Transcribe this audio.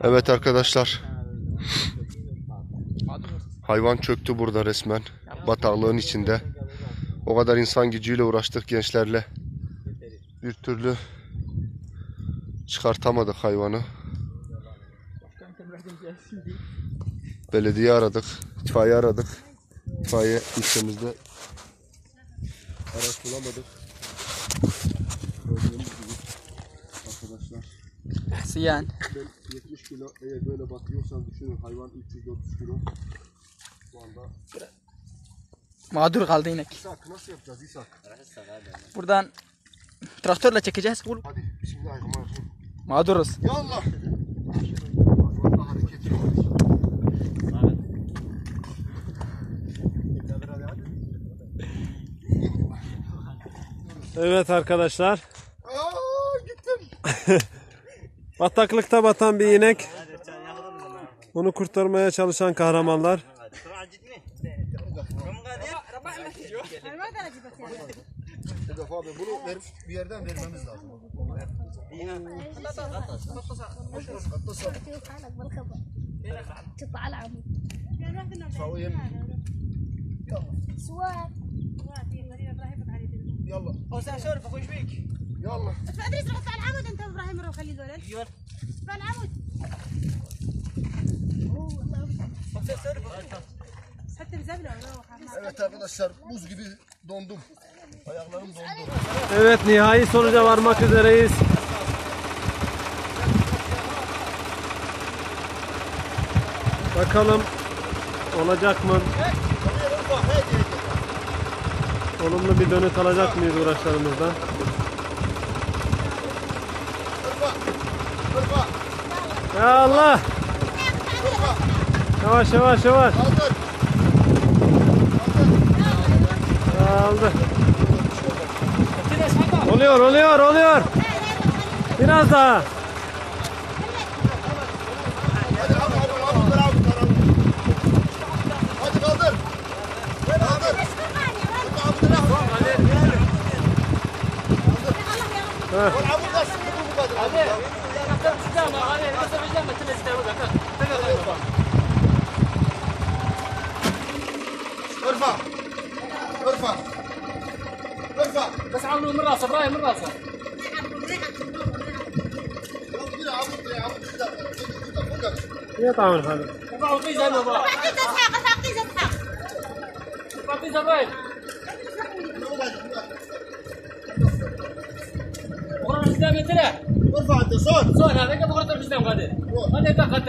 Evet arkadaşlar. Hayvan çöktü burada resmen. Bataklığın içinde. O kadar insan gücüyle uğraştık gençlerle. Bir türlü çıkartamadık hayvanı. Belediye aradık. İtfaiye aradık. İtfaiye ilçemizde araç bulamadık. Gördüğünüz gibi arkadaşlar. Siyan. 70 kilo eğer böyle bakıyorsan düşünün, hayvan 330 kilo. Şu anda mağdur kaldı inek. İshak nasıl yapacağız İshak? Buradan traktörle çekeceğiz. Hadi bismillahirrahmanirrahim. Mağduruz. Yallah. Evet arkadaşlar. Gittim. Bataklıkta batan bir inek. Onu kurtarmaya çalışan kahramanlar. Bunu bir yerden vermemiz lazım. يلا اوسع شرف اخوي ايش فيك؟ يلا ادريس رفع العمود انت ابراهيم روح خلي ذولك ايوه رفع العمود حتى بزبله روح. Evet arkadaşlar, buz gibi dondum. Ayaklarım dondu. Evet, nihai sonuca varmak üzereyiz. Bakalım olacak mı? Olumlu bir dönüt alacak mıyız uğraşlarımızdan? Ya Allah! Yavaş yavaş yavaş. Aldı. Oluyor. Biraz daha. Hadi kaldır. ارفع بس عمرو من راسه ابراهيم من راسه Niye tamam efendim? ارفعوا قيزه انه ابراهيم ارفع قيزه ابراهيم غرة الاسلام يتلع ارفع انت صوت هذا كيف غرة الاسلام غادي هذا يتقى فوق